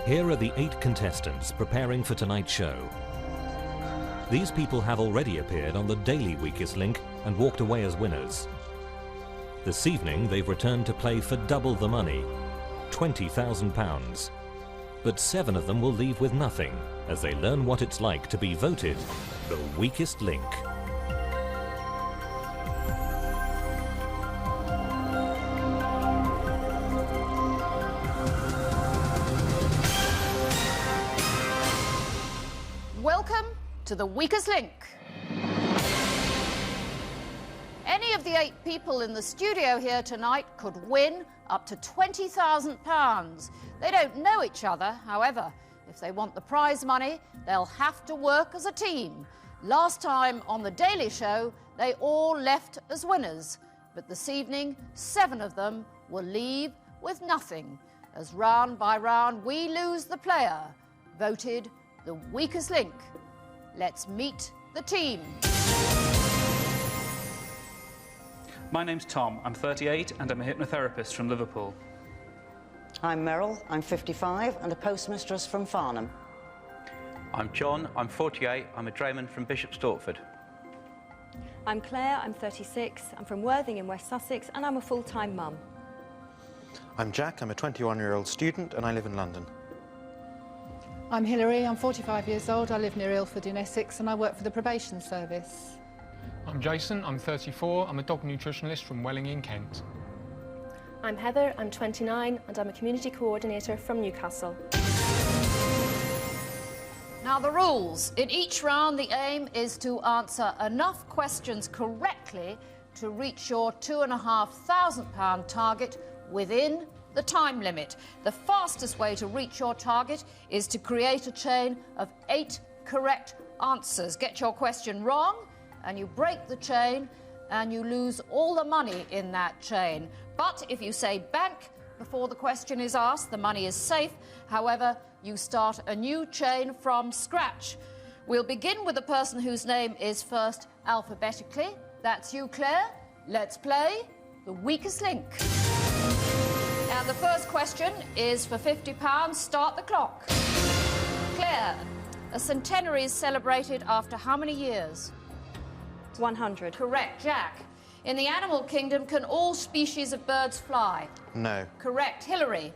Here are the 8 contestants preparing for tonight's show. These people have already appeared on the daily Weakest Link and walked away as winners. This evening they've returned to play for double the money, £20,000. But 7 of them will leave with nothing as they learn what it's like to be voted the Weakest Link. Welcome to the Weakest Link. Any of the 8 people in the studio here tonight could win up to £20,000. They don't know each other, however. If they want the prize money, they'll have to work as a team. Last time on The Daily Show, they all left as winners. But this evening, 7 of them will leave with nothing. As round by round, we lose the player, voted the Weakest Link. Let's meet the team. My name's Tom, I'm 38 and I'm a hypnotherapist from Liverpool. I'm Meryl, I'm 55 and a postmistress from Farnham. I'm John, I'm 48, I'm a drayman from Bishop Stortford. I'm Claire, I'm 36, I'm from Worthing in West Sussex and I'm a full-time mum. I'm Jack, I'm a 21-year-old student and I live in London. I'm Hilary, I'm 45 years old, I live near Ilford in Essex and I work for the probation service. I'm Jason, I'm 34, I'm a dog nutritionist from Welling in Kent. I'm Heather, I'm 29 and I'm a community coordinator from Newcastle. Now the rules. In each round the aim is to answer enough questions correctly to reach your £2,500 target within the time limit. The fastest way to reach your target is to create a chain of 8 correct answers. Get your question wrong and you break the chain and you lose all the money in that chain. But if you say bank before the question is asked, the money is safe. However, you start a new chain from scratch. We'll begin with the person whose name is first alphabetically. That's you, Claire. Let's play the Weakest Link. And the first question is for £50. Start the clock. Claire, a centenary is celebrated after how many years? 100. Correct. Jack, in the animal kingdom, can all species of birds fly? No. Correct. Hilary,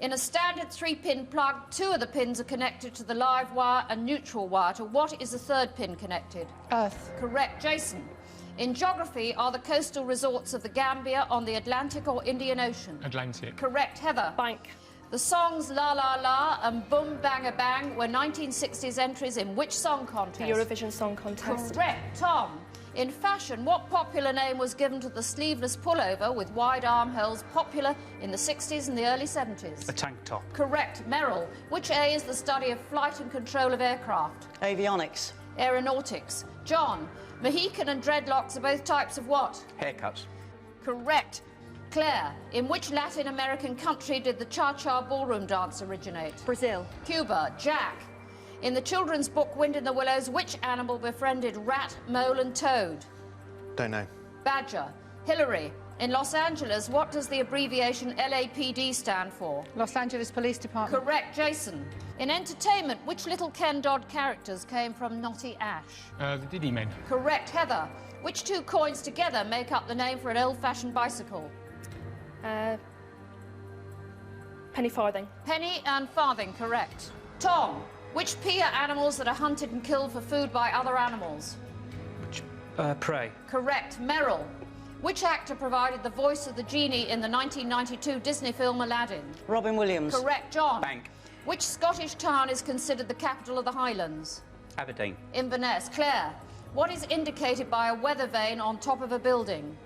in a standard 3-pin plug, 2 of the pins are connected to the live wire and neutral wire. To what is the 3rd pin connected? Earth. Correct. Jason, in geography, are the coastal resorts of the Gambia on the Atlantic or Indian Ocean? Atlantic. Correct. Heather. Bank. The songs La La La and Boom Banga Bang were 1960s entries in which song contest? The Eurovision Song Contest. Correct. Tom, in fashion, what popular name was given to the sleeveless pullover with wide armholes popular in the 60s and the early 70s? A tank top. Correct. Meryl, which A is the study of flight and control of aircraft? Avionics. Aeronautics. John, Mohican and dreadlocks are both types of what? Haircuts. Correct. Claire, in which Latin American country did the cha-cha ballroom dance originate? Brazil. Cuba. Jack, in the children's book Wind in the Willows, which animal befriended rat, mole and toad? Don't know. Badger. Hilary, in Los Angeles, what does the abbreviation LAPD stand for? Los Angeles Police Department. Correct. Jason, in entertainment, which little Ken Dodd characters came from Knotty Ash? The Diddy Men. Correct. Heather, which 2 coins together make up the name for an old-fashioned bicycle? Penny farthing. Penny and farthing, correct. Tom, which P are animals that are hunted and killed for food by other animals? Prey. Correct. Meryl, which actor provided the voice of the genie in the 1992 Disney film Aladdin? Robin Williams. Correct. John, Bank. which Scottish town is considered the capital of the Highlands? Aberdeen. Inverness. Claire, what is indicated by a weather vane on top of a building?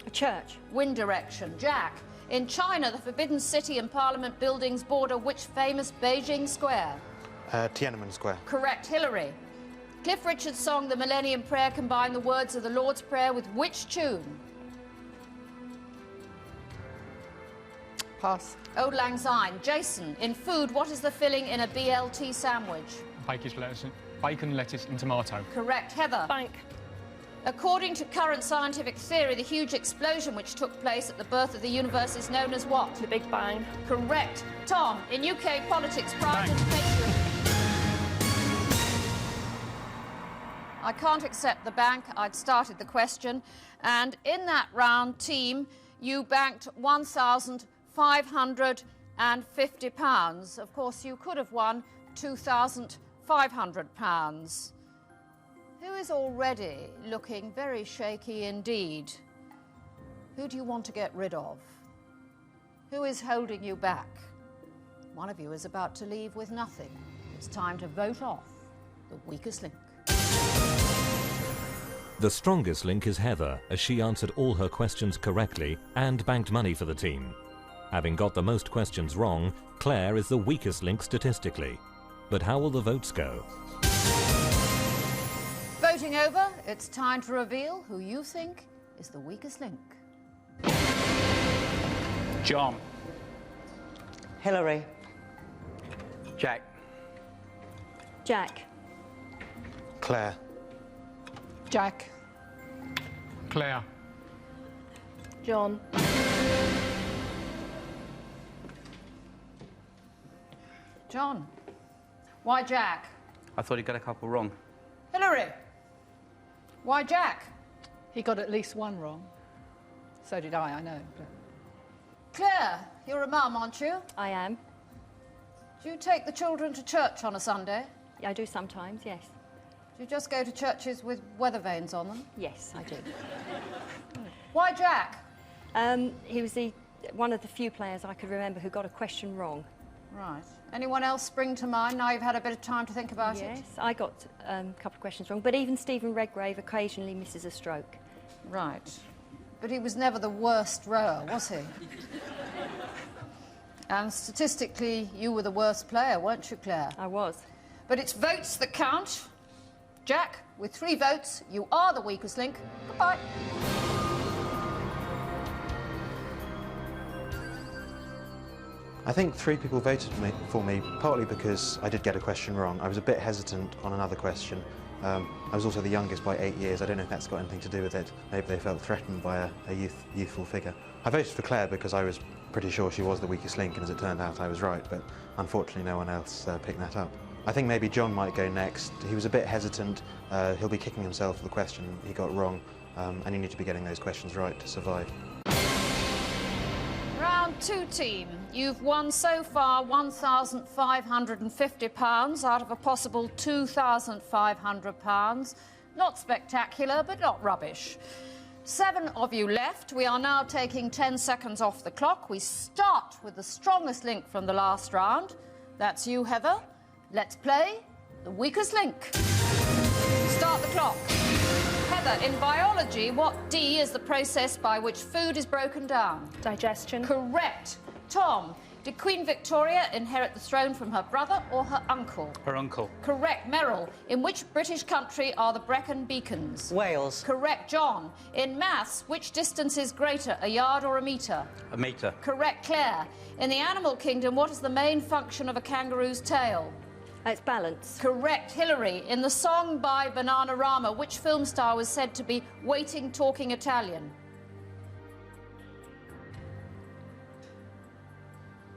A church. Wind direction. Jack, in China, the Forbidden City and Parliament buildings border which famous Beijing square? Tiananmen Square. Correct. Hilary, Cliff Richard's song The Millennium Prayer combined the words of the Lord's Prayer with which tune? Pass. Auld Lang Syne. Jason, in food, what is the filling in a BLT sandwich? Bacon, lettuce and tomato. Correct. Heather, Bank. According to current scientific theory, the huge explosion which took place at the birth of the universe is known as what? The Big Bang. Correct. Tom, in UK politics, private education. I can't accept the bank. I'd started the question. And in that round, team, you banked £1,550. Of course, you could have won £2,500. Who is already looking very shaky indeed? Who do you want to get rid of? Who is holding you back? One of you is about to leave with nothing. It's time to vote off the weakest link. The strongest link is Heather, as she answered all her questions correctly and banked money for the team. Having got the most questions wrong, Claire is the weakest link statistically. But how will the votes go? Voting over, it's time to reveal who you think is the weakest link. John. Hillary. Jack. Jack. Claire. Jack. Claire. John. John. Why Jack? I thought he got a couple wrong. Hillary. Why Jack? He got at least one wrong. So did I know. But... Claire, you're a mum, aren't you? I am. Do you take the children to church on a Sunday? I do sometimes, yes. Do you just go to churches with weather vanes on them? Yes, I do. Why Jack? He was one of the few players I could remember who got a question wrong. Right. Anyone else spring to mind now you've had a bit of time to think about it? Yes, I got a couple of questions wrong, but even Stephen Redgrave occasionally misses a stroke. Right. But he was never the worst rower, was he? And statistically, you were the worst player, weren't you, Claire? I was. But it's votes that count. Jack, with 3 votes, you are the weakest link. Goodbye. I think 3 people voted for me, partly because I did get a question wrong. I was a bit hesitant on another question. I was also the youngest by 8 years. I don't know if that's got anything to do with it. Maybe they felt threatened by a youthful figure. I voted for Claire because I was pretty sure she was the weakest link, and as it turned out, I was right, but unfortunately no one else picked that up. I think maybe John might go next. He was a bit hesitant. He'll be kicking himself for the question he got wrong, and you need to be getting those questions right to survive. Round 2, team. You've won so far £1,550 out of a possible £2,500. Not spectacular, but not rubbish. 7 of you left. We are now taking 10 seconds off the clock. We start with the strongest link from the last round. That's you, Heather. Let's play the weakest link. Start the clock. Heather, in biology, what D is the process by which food is broken down? Digestion. Correct. Tom, did Queen Victoria inherit the throne from her brother or her uncle? Her uncle. Correct. Merrill, in which British country are the Brecon Beacons? Wales. Correct. John, in maths, which distance is greater, a yard or a metre? A metre. Correct. Claire, in the animal kingdom, what is the main function of a kangaroo's tail? It's balance. Correct. Hillary, in the song by Bananarama, which film star was said to be waiting, talking Italian?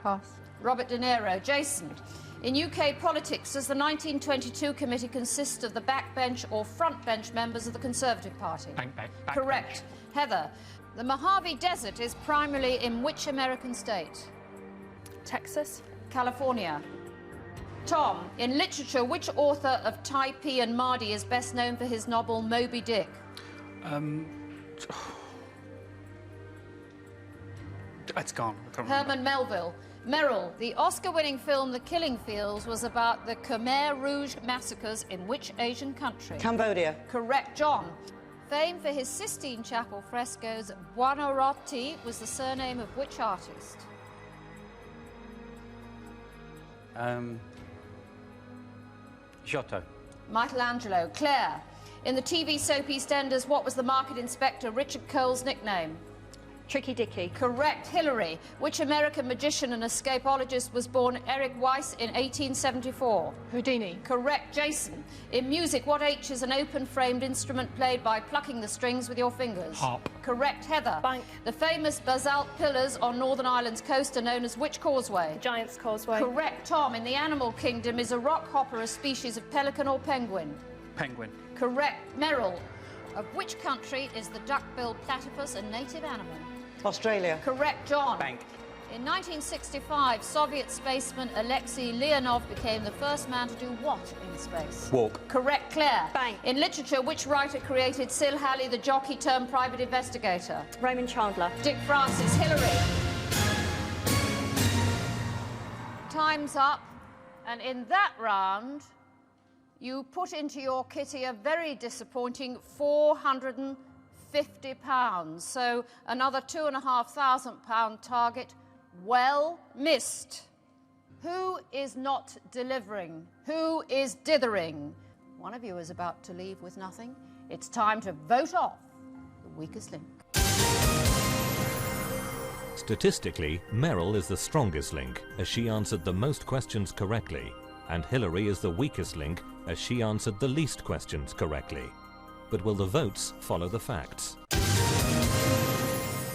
Pass. Robert De Niro. Jason, in UK politics, does the 1922 committee consist of the backbench or frontbench members of the Conservative Party? Back Correct. Heather, the Mojave Desert is primarily in which American state? Texas. California. Tom, in literature, which author of Typee and Mardy is best known for his novel Moby Dick? It's gone. I can't remember. Herman Melville. Merrill, the Oscar-winning film The Killing Fields was about the Khmer Rouge massacres in which Asian country? Cambodia. Correct. John, famed for his Sistine Chapel frescoes, Buonarroti was the surname of which artist? Giotto. Michelangelo. Claire, in the TV soap EastEnders, what was the market inspector Richard Cole's nickname? Tricky Dicky. Correct. Hillary. Which American magician and escapologist was born Eric Weiss in 1874? Houdini. Correct. Jason. In music, what H is an open-framed instrument played by plucking the strings with your fingers? Harp. Correct. Heather. Bank. The famous basalt pillars on Northern Ireland's coast are known as which causeway? Giant's Causeway. Correct. Tom. In the animal kingdom, is a rock hopper a species of pelican or penguin? Penguin. Correct. Merrill. Of which country is the duck-billed platypus a native animal? Australia. Correct. John. Bank. In 1965, Soviet spaceman Alexei Leonov became the first man to do what in space? Walk. Correct. Claire. Bank. In literature, which writer created Sil Halley, the jockey turned private investigator? Raymond Chandler. Dick Francis. Hillary. Time's up. And in that round, you put into your kitty a very disappointing £450. So another £2,500 target, well missed. Who is not delivering? Who is dithering? One of you is about to leave with nothing. It's time to vote off the weakest link. Statistically, Merrill is the strongest link, as she answered the most questions correctly, and Hillary is the weakest link, as she answered the least questions correctly. But will the votes follow the facts?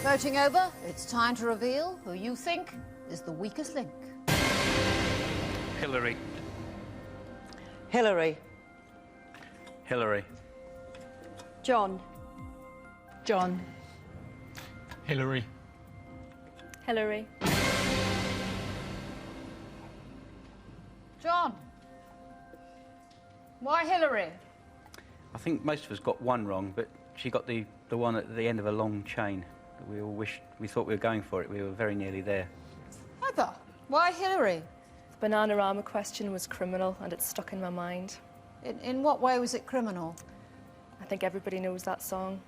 Voting over, it's time to reveal who you think is the weakest link. Hillary. Hillary. Hillary. John. John. Hillary. Hillary. John. Why Hillary? I think most of us got one wrong, but she got the one at the end of a long chain. We all wished, we thought we were going for it. We were very nearly there. Heather. Why Hillary? The Bananarama question was criminal and it's stuck in my mind. In what way was it criminal? I think everybody knows that song.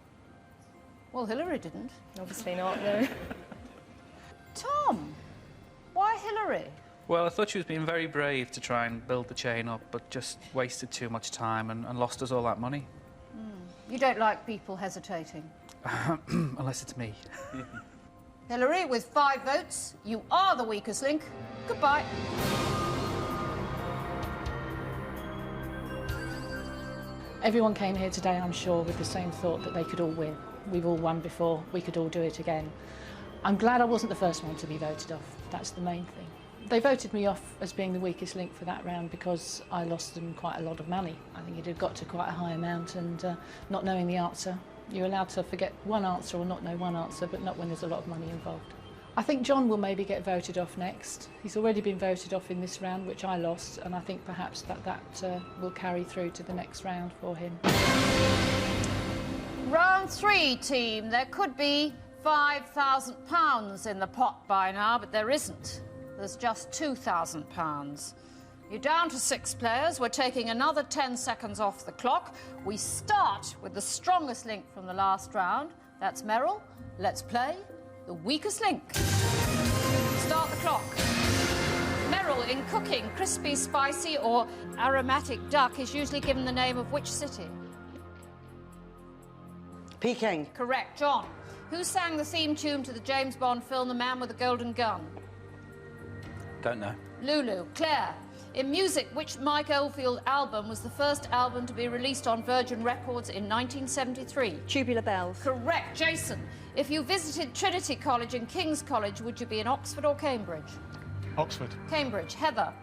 Well, Hillary didn't. Obviously not, no. Tom. Why Hillary? Well, I thought she was being very brave to try and build the chain up, but just wasted too much time and lost us all that money. You don't like people hesitating. Unless it's me. Hillary, with 5 votes, you are the weakest link. Goodbye. Everyone came here today, I'm sure, with the same thought that they could all win. We've all won before, we could all do it again. I'm glad I wasn't the first one to be voted off. That's the main thing. They voted me off as being the weakest link for that round because I lost them quite a lot of money. I think it had got to quite a high amount, and not knowing the answer, you're allowed to forget one answer or not know one answer, but not when there's a lot of money involved. I think John will maybe get voted off next. He's already been voted off in this round, which I lost, and I think perhaps that will carry through to the next round for him. Round 3, team. There could be £5,000 in the pot by now, but there isn't. There's just £2,000. You're down to 6 players. We're taking another 10 seconds off the clock. We start with the strongest link from the last round. That's Merrill. Let's play the weakest link. Start the clock. Merrill, in cooking, crispy, spicy or aromatic duck is usually given the name of which city? Peking. Correct. John. Who sang the theme tune to the James Bond film The Man with the Golden Gun? Don't know. Lulu. Claire. In music, which Mike Oldfield album was the first album to be released on Virgin Records in 1973? Tubular Bells. Correct. Jason. If you visited Trinity College and King's College, would you be in Oxford or Cambridge? Oxford. Cambridge. Heather.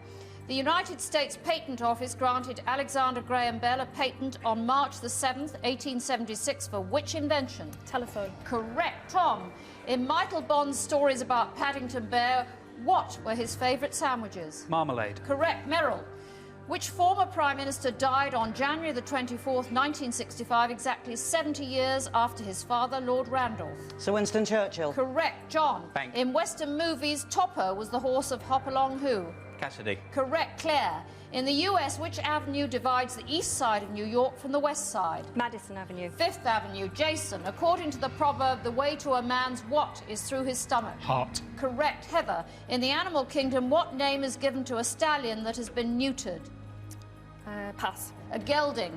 The United States Patent Office granted Alexander Graham Bell a patent on March the 7th, 1876 for which invention? Telephone. Correct. Tom. In Michael Bond's stories about Paddington Bear, what were his favourite sandwiches? Marmalade. Correct. Merrill. Which former Prime Minister died on January the 24th, 1965, exactly 70 years after his father, Lord Randolph? Sir Winston Churchill. Correct. John. Bank. In Western movies, Topper was the horse of Hopalong who? Cassidy. Correct. Claire. In the US, which avenue divides the east side of New York from the west side? Madison Avenue. 5th Avenue. Jason. According to the proverb, the way to a man's what is through his stomach? Heart. Correct. Heather. In the animal kingdom, what name is given to a stallion that has been neutered? Pass. A gelding.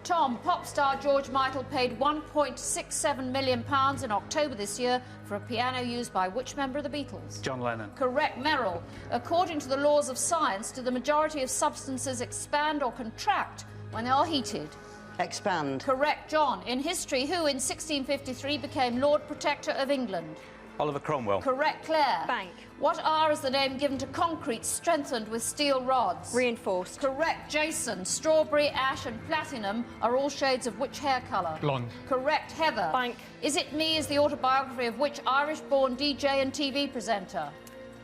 Tom, pop star George Michael paid £1.67 million in October this year for a piano used by which member of the Beatles? John Lennon. Correct. Merrill, according to the laws of science, do the majority of substances expand or contract when they are heated? Expand. Correct. John, in history, who in 1653 became Lord Protector of England? Oliver Cromwell. Correct. Claire. Bank. What R is the name given to concrete strengthened with steel rods? Reinforced. Correct. Jason, strawberry, ash and platinum are all shades of which hair colour? Blonde. Correct. Heather. Bank. Is It Me is the autobiography of which Irish-born DJ and TV presenter?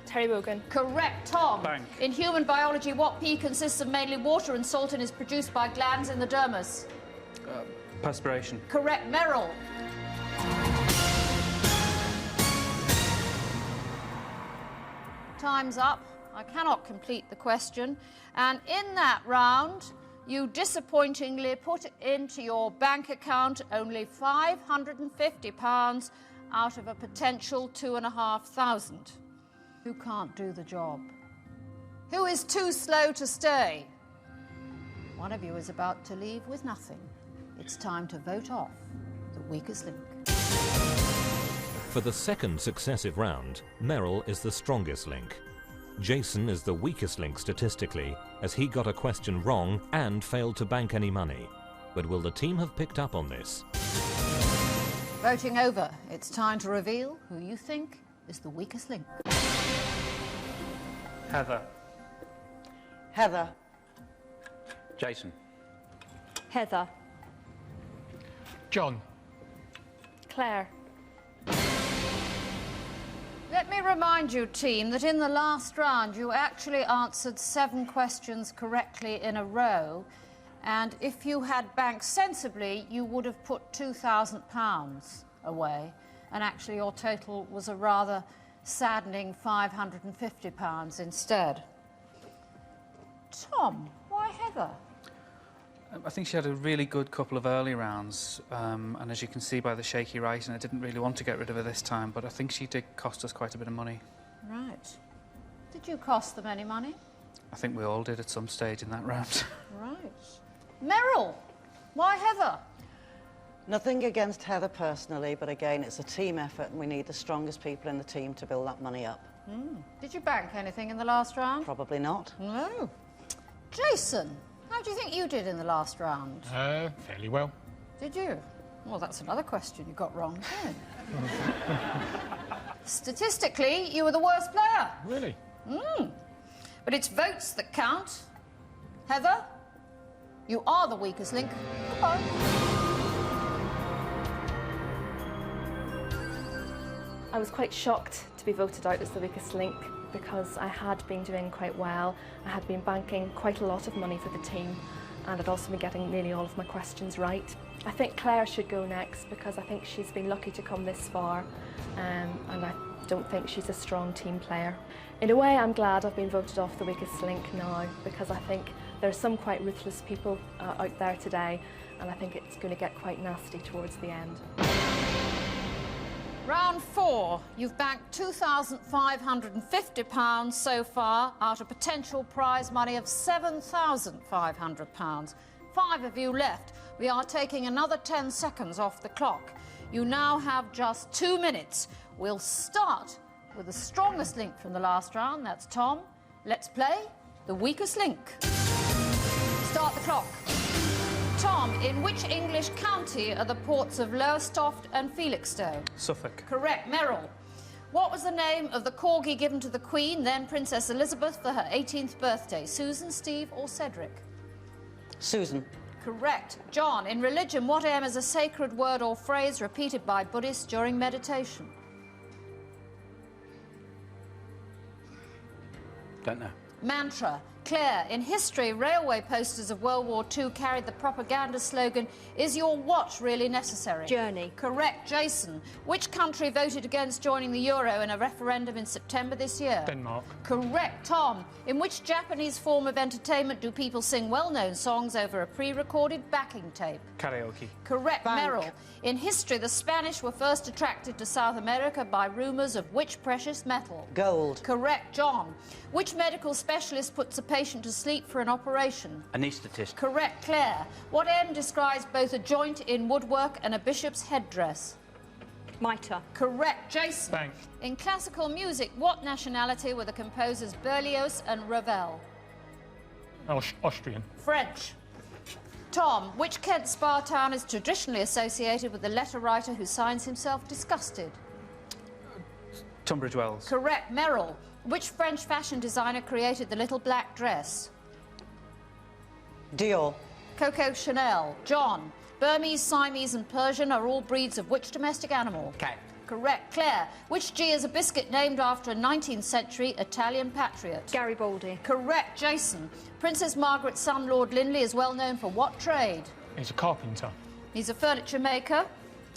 Terry Wogan. Correct. Tom. Bank. In human biology, what pea consists of mainly water and salt and is produced by glands in the dermis? Perspiration. Correct. Merrill. Time's up. I cannot complete the question. And in that round, you disappointingly put into your bank account only £550 out of a potential 2,500. Who can't do the job? Who is too slow to stay? One of you is about to leave with nothing. It's time to vote off the weakest link. For the second successive round, Merrill is the strongest link. Jason is the weakest link statistically, as he got a question wrong and failed to bank any money. But will the team have picked up on this? Voting over. It's time to reveal who you think is the weakest link. Heather. Heather. Jason. Heather. John. Claire. Let me remind you, team, that in the last round you actually answered 7 questions correctly in a row, and if you had banked sensibly, you would have put £2,000 away, and actually your total was a rather saddening £550 instead. Tom, why Heather? I think she had a really good couple of early rounds, and as you can see by the shaky writing, I didn't really want to get rid of her this time, but I think she did cost us quite a bit of money. Right. Did you cost them any money? I think we all did at some stage in that round. Right. Merrill, why Heather? Nothing against Heather personally, but again, it's a team effort and we need the strongest people in the team to build that money up. Did you bank anything in the last round? Probably not. No. Jason, how do you think you did in the last round? Fairly well. Did you? Well, that's another question you got wrong, too. Statistically, you were the worst player. Really? But it's votes that count. Heather, you are the weakest link. Goodbye. I was quite shocked to be voted out as the weakest link because I had been doing quite well. I had been banking quite a lot of money for the team and I'd also been getting nearly all of my questions right. I think Claire should go next because I think she's been lucky to come this far and I don't think she's a strong team player. In a way, I'm glad I've been voted off the weakest link now because I think there are some quite ruthless people out there today and I think it's going to get quite nasty towards the end. Round 4, you've banked £2,550 so far out of potential prize money of £7,500. 5 of you left. We are taking another 10 seconds off the clock. You now have just 2 minutes. We'll start with the strongest link from the last round. That's Tom. Let's play the weakest link. Start the clock. Tom, in which English county are the ports of Lowestoft and Felixstowe? Suffolk. Correct. Merrill. What was the name of the corgi given to the Queen, then Princess Elizabeth, for her 18th birthday? Susan, Steve or Cedric? Susan. Correct. John, in religion, what M is a sacred word or phrase repeated by Buddhists during meditation? Don't know. Mantra. Claire, in history, railway posters of World War II carried the propaganda slogan, "Is your what really necessary?" Journey. Correct. Jason, which country voted against joining the euro in a referendum in September this year? Denmark. Correct. Tom, in which Japanese form of entertainment do people sing well-known songs over a pre-recorded backing tape? Karaoke. Correct. Bank. Merrill, in history, the Spanish were first attracted to South America by rumours of which precious metal? Gold. Correct. John, which medical specialist puts a patient to sleep for an operation? Anaesthetist. Correct, Claire. What M describes both a joint in woodwork and a bishop's headdress? Mitre. Correct, Jason. Bank. In classical music, what nationality were the composers Berlioz and Ravel? Austrian. French. Tom, which Kent spa town is traditionally associated with the letter writer who signs himself disgusted? Tunbridge Wells. Correct, Merrill. Which French fashion designer created the little black dress? Dior. Coco Chanel. John, Burmese, Siamese and Persian are all breeds of which domestic animal? Cat. Correct, Claire. Which G is a biscuit named after a 19th century Italian patriot? Garibaldi. Correct, Jason. Princess Margaret's son, Lord Linley, is well known for what trade? He's a carpenter. He's a furniture maker,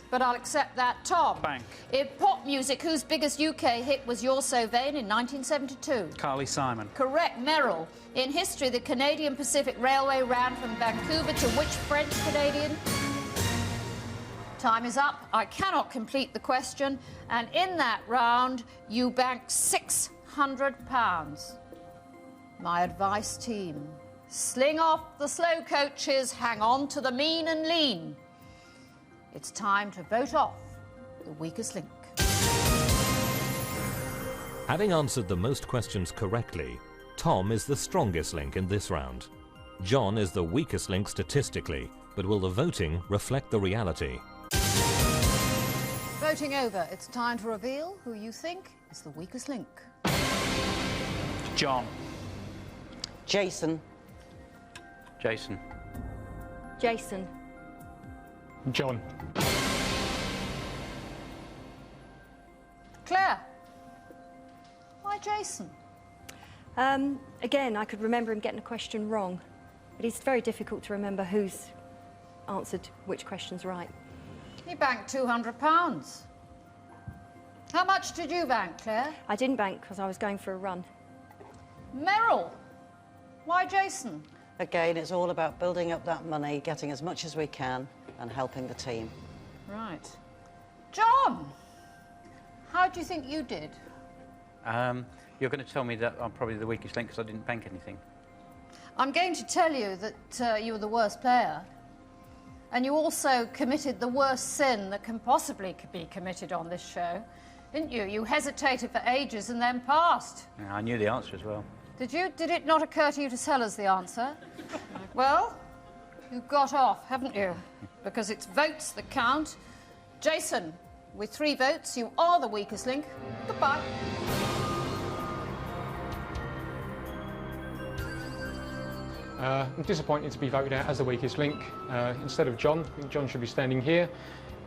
but I'll accept that. Tom. Bank. In pop music, whose biggest UK hit was You're So Vain in 1972? Carly Simon. Correct, Merrill. In history, the Canadian Pacific Railway ran from Vancouver to which French Canadian? Time is up. I cannot complete the question. And in that round, you banked £600. My advice, team, sling off the slow coaches, hang on to the mean and lean. It's time to vote off the weakest link. Having answered the most questions correctly, Tom is the strongest link in this round. John is the weakest link statistically, but will the voting reflect the reality? Voting over, it's time to reveal who you think is the weakest link. John. Jason. Jason. Jason. John. Claire. Why Jason? Again, I could remember him getting a question wrong, but it's very difficult to remember who's answered which questions right. He banked £200. How much did you bank, Claire? I didn't bank because I was going for a run. Merrill. Why Jason? Again, it's all about building up that money, getting as much as we can, and helping the team. Right. John, how do you think you did? You're going to tell me that I'm probably the weakest link because I didn't bank anything. I'm going to tell you that you were the worst player. And you also committed the worst sin that can possibly be committed on this show, didn't you? You hesitated for ages and then passed. Yeah, I knew the answer as well. Did you? Did it not occur to you to tell us the answer? Well, you got off, haven't you? Because it's votes that count. Jason, with 3 votes, you are the weakest link. Goodbye. I'm disappointed to be voted out as the weakest link instead of John. I think John should be standing here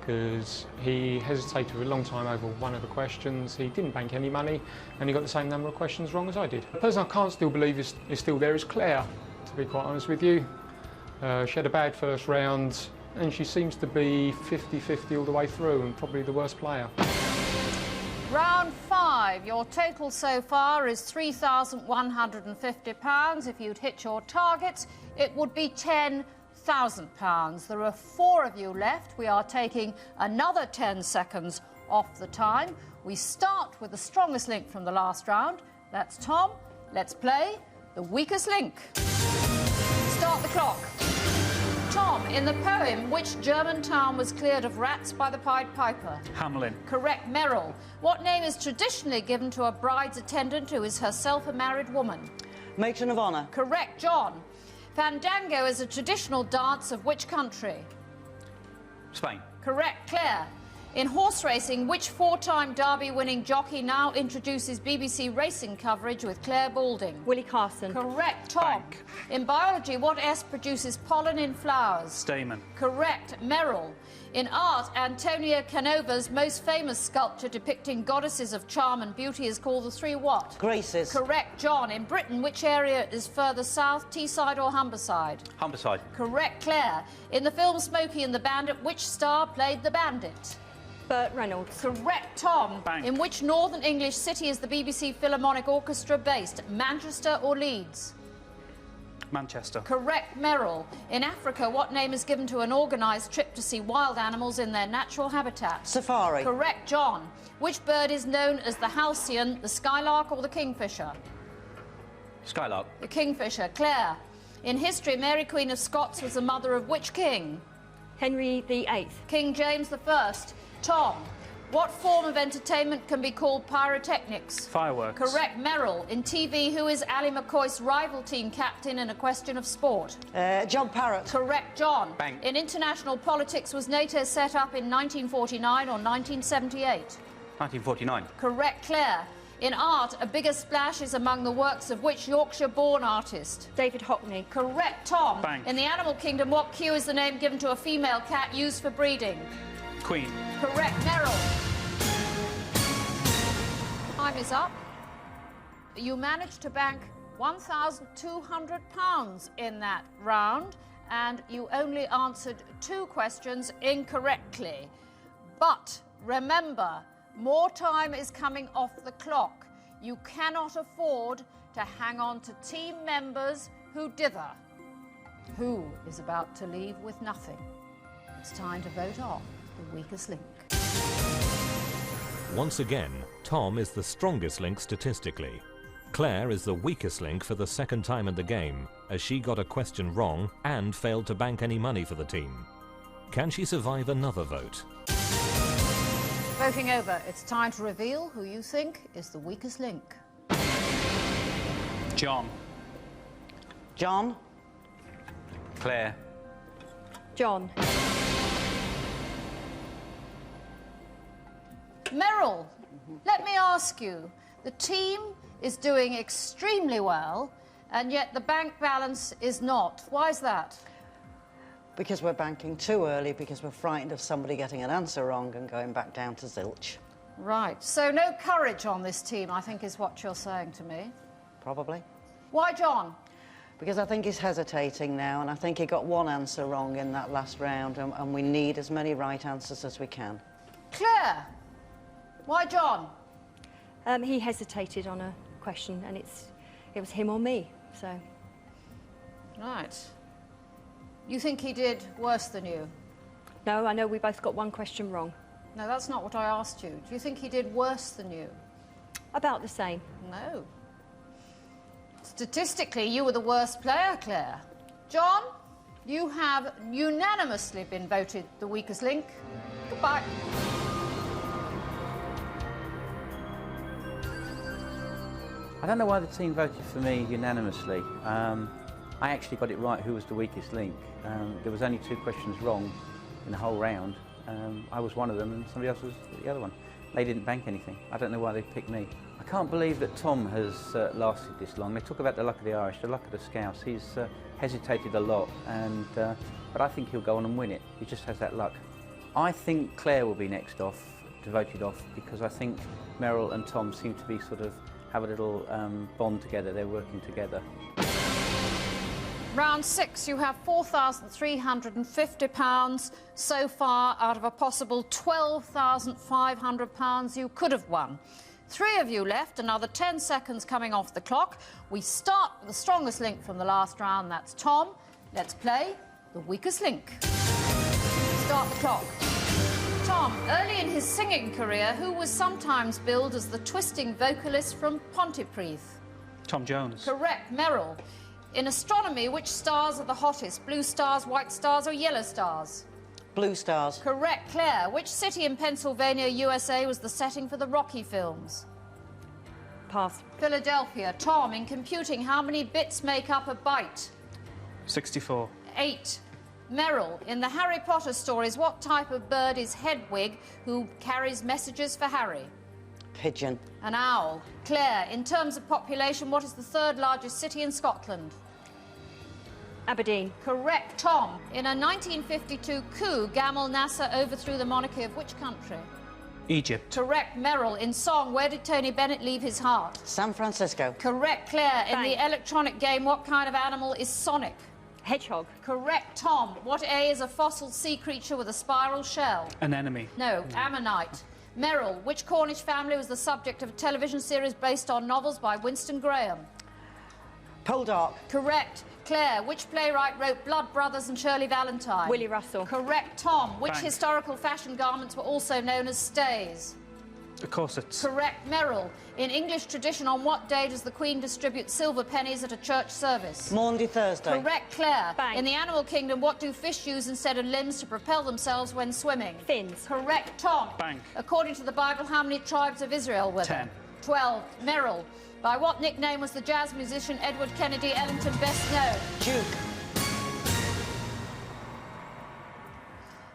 because he hesitated for a long time over one of the questions. He didn't bank any money and he got the same number of questions wrong as I did. The person I can't still believe is still there is Claire, to be quite honest with you. She had a bad first round and she seems to be 50-50 all the way through and probably the worst player. Round 5. Your total so far is £3,150. If you'd hit your targets, it would be £10,000. There are 4 of you left. We are taking another 10 seconds off the time. We start with the strongest link from the last round. That's Tom. Let's play the weakest link. Start the clock. Tom, in the poem, which German town was cleared of rats by the Pied Piper? Hamelin. Correct, Merrill. What name is traditionally given to a bride's attendant who is herself a married woman? Matron of Honour. Correct, John. Fandango is a traditional dance of which country? Spain. Correct, Claire. In horse racing, which 4-time Derby-winning jockey now introduces BBC racing coverage with Claire Balding? Willie Carson. Correct, Tom. Bank. In biology, what S produces pollen in flowers? Stamen. Correct, Merrill. In art, Antonia Canova's most famous sculpture depicting goddesses of charm and beauty is called the 3 what? Graces. Correct, John. In Britain, which area is further south, Teesside or Humberside? Humberside. Correct, Claire. In the film Smokey and the Bandit, which star played the bandit? Burt Reynolds. Correct, Tom. Bank. In which Northern English city is the BBC Philharmonic Orchestra based? Manchester or Leeds? Manchester. Correct, Merrill. In Africa, what name is given to an organised trip to see wild animals in their natural habitat? Safari. Correct, John. Which bird is known as the halcyon, the skylark or the kingfisher? Skylark. The Kingfisher. Claire. In history, Mary Queen of Scots was the mother of which king? Henry VIII. King James I. Tom. What form of entertainment can be called pyrotechnics? Fireworks. Correct. Merrill. In TV, who is Ali McCoy's rival team captain in A Question of Sport? John Parrott. Correct. John. Bank. In international politics, was NATO set up in 1949 or 1978? 1949. Correct. Claire. In art, A Bigger Splash is among the works of which Yorkshire-born artist? David Hockney. Correct. Tom. Bank. In the animal kingdom, what Q is the name given to a female cat used for breeding? Queen. Correct. Merrill. Time is up. You managed to bank £1,200 in that round, and you only answered 2 questions incorrectly. But remember, more time is coming off the clock. You cannot afford to hang on to team members who dither. Who is about to leave with nothing? It's time to vote off the weakest link. Once again, Tom is the strongest link statistically. Claire is the weakest link for the second time in the game, as she got a question wrong and failed to bank any money for the team. Can she survive another vote? Voting over, it's time to reveal who you think is the weakest link. John. John. Claire. John. Merrill, let me ask you, the team is doing extremely well, and yet the bank balance is not. Why is that? Because we're banking too early, because we're frightened of somebody getting an answer wrong and going back down to zilch. Right, so no courage on this team, I think is what you're saying to me. Probably. Why John? Because I think he's hesitating now, and I think he got one answer wrong in that last round, and we need as many right answers as we can. Claire, why John? He hesitated on a question, and it was him or me, so... Right. You think he did worse than you? No, I know we both got one question wrong. No, that's not what I asked you. Do you think he did worse than you? About the same. No. Statistically, you were the worst player, Claire. John, you have unanimously been voted the weakest link. Goodbye. I don't know why the team voted for me unanimously. I actually got it right who was the weakest link. There was only 2 questions wrong in the whole round. I was one of them and somebody else was the other one. They didn't bank anything. I don't know why they picked me. I can't believe that Tom has lasted this long. They talk about the luck of the Irish, the luck of the Scouse. He's hesitated a lot, but I think he'll go on and win it. He just has that luck. I think Claire will be next off, voted off, because I think Merrill and Tom seem to be have a little bond together. They're working together. Round 6, you have £4,350 so far out of a possible £12,500 you could have won. 3 of you left, another 10 seconds coming off the clock. We start with the strongest link from the last round, that's Tom. Let's play the weakest link. Start the clock. Tom, early in his singing career, who was sometimes billed as the twisting vocalist from Pontypridd? Tom Jones. Correct. Merrill. In astronomy, which stars are the hottest? Blue stars, white stars, or yellow stars? Blue stars. Correct. Claire, which city in Pennsylvania, USA, was the setting for the Rocky films? Pass. Philadelphia. Tom, in computing, how many bits make up a byte? 64. 8. Merrill, in the Harry Potter stories, what type of bird is Hedwig, who carries messages for Harry? Pigeon. An owl. Claire, in terms of population, what is the 3rd largest city in Scotland? Aberdeen. Correct. Tom, in a 1952 coup, Gamal Nasser overthrew the monarchy of which country? Egypt. Correct. Merrill, in song, where did Tony Bennett leave his heart? San Francisco. Correct. Claire, in Bang. the electronic game, what kind of animal is Sonic? Hedgehog. Correct. Tom, what A is a fossil sea creature with a spiral shell? Anemone. No, ammonite. Merrill, which Cornish family was the subject of a television series based on novels by Winston Graham? Poldark. Correct. Claire, which playwright wrote Blood Brothers and Shirley Valentine? Willie Russell. Correct. Tom, which Bang. historical fashion garments were also known as stays? The corsets. Correct. Merrill. In English tradition, on what day does the Queen distribute silver pennies at a church service? Maundy Thursday. Correct, Claire. Bang. In the animal kingdom, what do fish use instead of limbs to propel themselves when swimming? Fins. Correct, Tom. Bang. According to the Bible, how many tribes of Israel were there? 10. 12. Merrill. By what nickname was the jazz musician Edward Kennedy Ellington best known? Duke.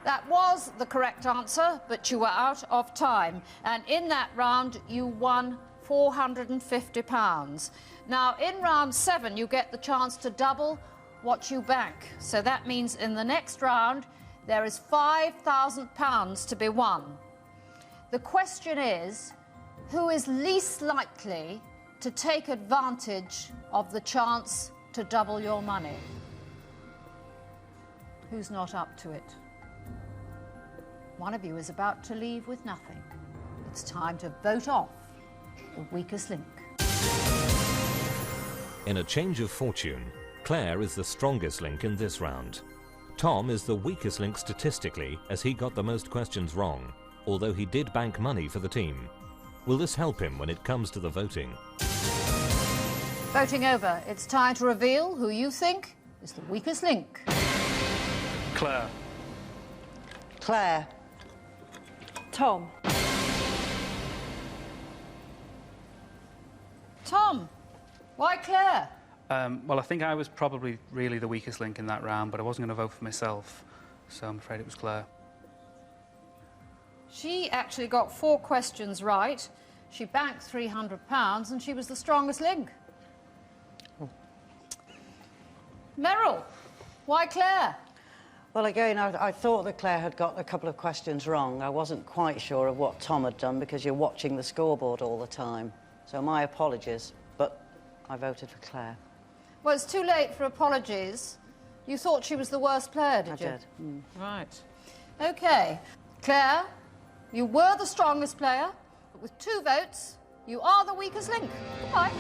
That was the correct answer, but you were out of time. And in that round, you won £450. Now, in round 7, you get the chance to double what you bank. So that means in the next round, there is £5,000 to be won. The question is, who is least likely to take advantage of the chance to double your money? Who's not up to it? One of you is about to leave with nothing. It's time to vote off the weakest link. In a change of fortune, Claire is the strongest link in this round. Tom is the weakest link statistically, as he got the most questions wrong, although he did bank money for the team. Will this help him when it comes to the voting? Voting over. It's time to reveal who you think is the weakest link. Claire. Claire. Tom. Tom. Why Claire? Well, I think I was probably really the weakest link in that round, but I wasn't going to vote for myself, so I'm afraid it was Claire. She actually got 4 questions right. She banked £300 and she was the strongest link. Merrill. Why Claire? Well, again, I thought that Claire had got a couple of questions wrong. I wasn't quite sure of what Tom had done because you're watching the scoreboard all the time. So my apologies, but I voted for Claire. Well, it's too late for apologies. You thought she was the worst player, did you? I did. Right. OK. Claire, you were the strongest player, but with 2 votes, you are the weakest link. Goodbye.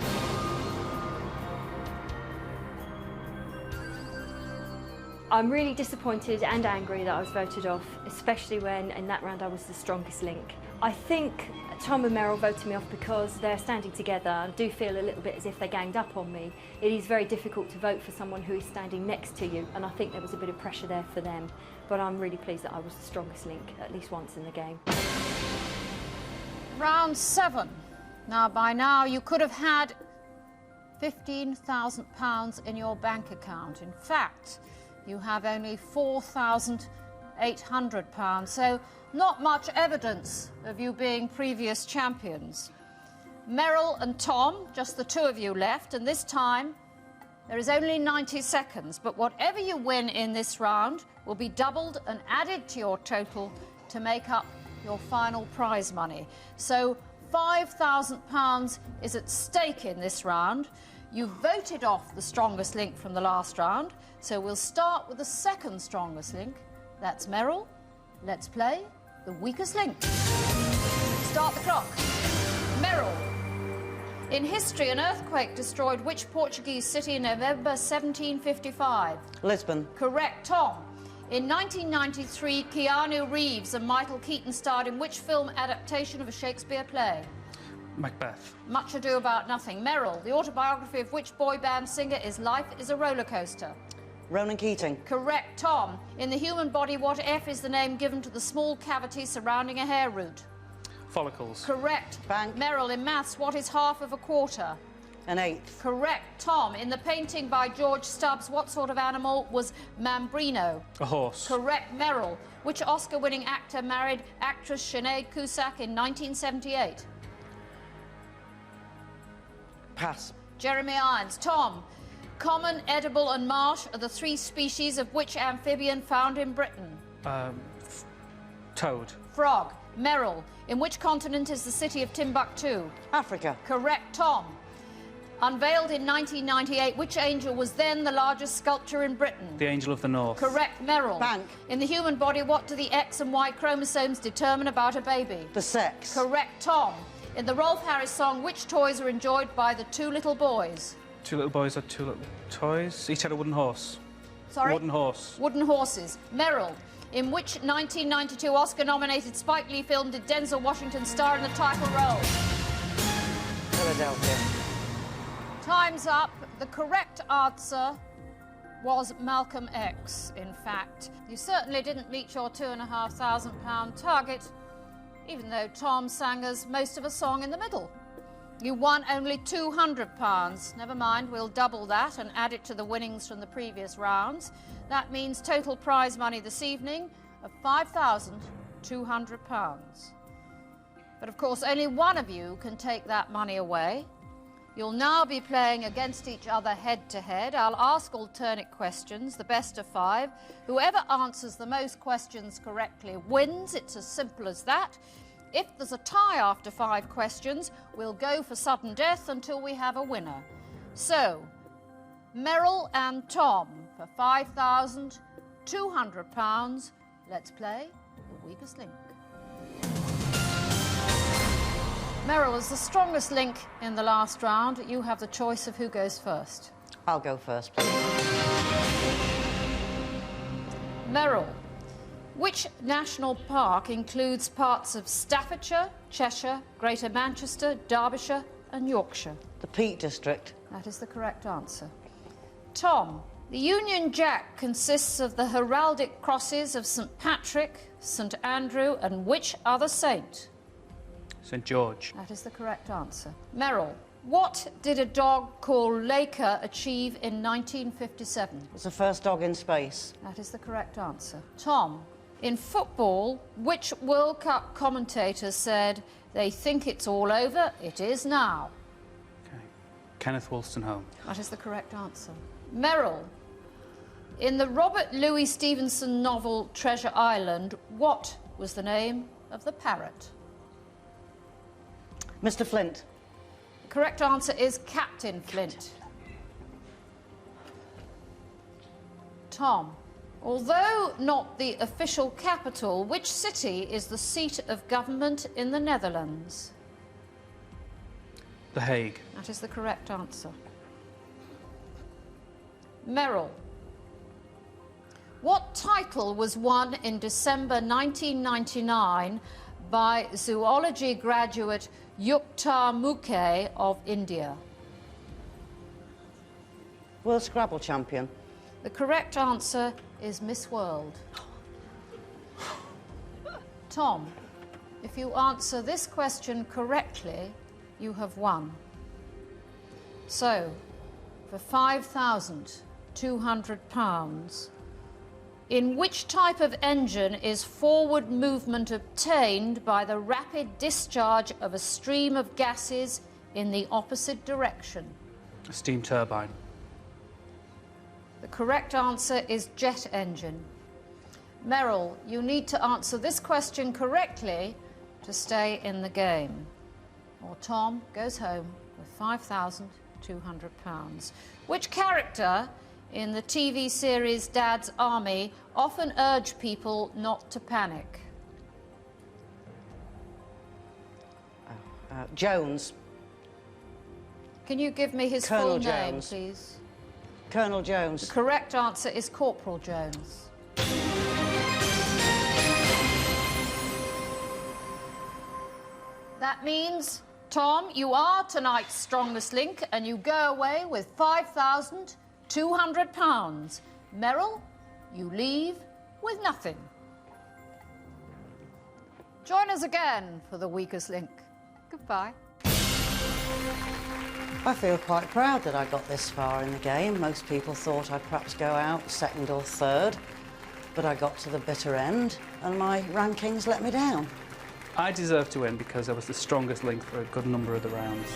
I'm really disappointed and angry that I was voted off, especially when in that round I was the strongest link. I think Tom and Merrill voted me off because they're standing together. I do feel a little bit as if they ganged up on me. It is very difficult to vote for someone who is standing next to you, and I think there was a bit of pressure there for them. But I'm really pleased that I was the strongest link, at least once in the game. Round 7. Now, by now, you could have had £15,000 in your bank account. In fact, you have only £4,800, so not much evidence of you being previous champions. Merrill and Tom, just the 2 of you left, and this time there is only 90 seconds, but whatever you win in this round will be doubled and added to your total to make up your final prize money. So £5,000 is at stake in this round. You voted off the strongest link from the last round, so we'll start with the second strongest link. That's Merrill. Let's play the weakest link. Start the clock. Merrill. In history, an earthquake destroyed which Portuguese city in November 1755? Lisbon. Correct, Tom. In 1993, Keanu Reeves and Michael Keaton starred in which film adaptation of a Shakespeare play? Macbeth. Much Ado About Nothing. Merrill. The autobiography of which boy band singer is Life is a Roller Coaster? Ronan Keating. Correct, Tom. In the human body, what F is the name given to the small cavity surrounding a hair root? Follicles. Correct. Bank. Merrill, in maths, what is half of a quarter? An 1/8. Correct, Tom. In the painting by George Stubbs, what sort of animal was Mambrino? A horse. Correct, Merrill. Which Oscar-winning actor married actress Sinead Cusack in 1978? Pass. Jeremy Irons. Tom. Common, edible and marsh are the 3 species of which amphibian found in Britain? Toad. Frog. Merrill. In which continent is the city of Timbuktu? Africa. Correct, Tom. Unveiled in 1998, which angel was then the largest sculpture in Britain? The Angel of the North. Correct, Merrill. Bank. In the human body, what do the X and Y chromosomes determine about a baby? The sex. Correct, Tom. In the Rolf Harris song, which toys are enjoyed by the 2 little boys? 2 little boys had 2 little toys. Each had a wooden horse. Sorry? Wooden horse. Wooden horses. Meryl, in which 1992 Oscar-nominated Spike Lee film did Denzel Washington star in the title role? Philadelphia. Time's up. The correct answer was Malcolm X, in fact. You certainly didn't meet your £2,500 target, even though Tom sang us most of a song in the middle. You won only £200. Never mind, we'll double that and add it to the winnings from the previous rounds. That means total prize money this evening of £5,200. But of course, only one of you can take that money away. You'll now be playing against each other head-to-head. I'll ask alternate questions, the best of 5. Whoever answers the most questions correctly wins. It's as simple as that. If there's a tie after 5 questions, we'll go for sudden death until we have a winner. So, Meryl and Tom for £5,200. Let's play The Weakest Link. Meryl, as the strongest link in the last round, you have the choice of who goes first. I'll go first, please. Meryl, which national park includes parts of Staffordshire, Cheshire, Greater Manchester, Derbyshire and Yorkshire? The Peak District. That is the correct answer. Tom, the Union Jack consists of the heraldic crosses of St Patrick, St Andrew and which other saint? St George. That is the correct answer. Meryl, what did a dog called Laker achieve in 1957? It was the first dog in space. That is the correct answer. Tom, in football, which World Cup commentator said they think it's all over, it is now? Okay. Kenneth Wolstenholme. That is the correct answer. Meryl, in the Robert Louis Stevenson novel Treasure Island, what was the name of the parrot? Mr Flint. The correct answer is Captain Flint. Tom, although not the official capital, which city is the seat of government in the Netherlands? The Hague. That is the correct answer. Meryl, what title was won in December 1999 by zoology graduate Yukta Mukhe of India? World Scrabble champion. The correct answer is Miss World. Tom, if you answer this question correctly, you have won. So, for £5,200, in which type of engine is forward movement obtained by the rapid discharge of a stream of gases in the opposite direction? A steam turbine. The correct answer is jet engine. Meryl, you need to answer this question correctly to stay in the game, or Tom goes home with £5,200. Which character in the TV series Dad's Army often urged people not to panic? Jones. Can you give me his Colonel full name, Jones. please? Colonel Jones. The correct answer is Corporal Jones. That means, Tom, you are tonight's strongest link and you go away with £5,200. Meryl, you leave with nothing. Join us again for The Weakest Link. Goodbye. I feel quite proud that I got this far in the game. Most people thought I'd perhaps go out second or third, but I got to the bitter end and my rankings let me down. I deserve to win because I was the strongest link for a good number of the rounds.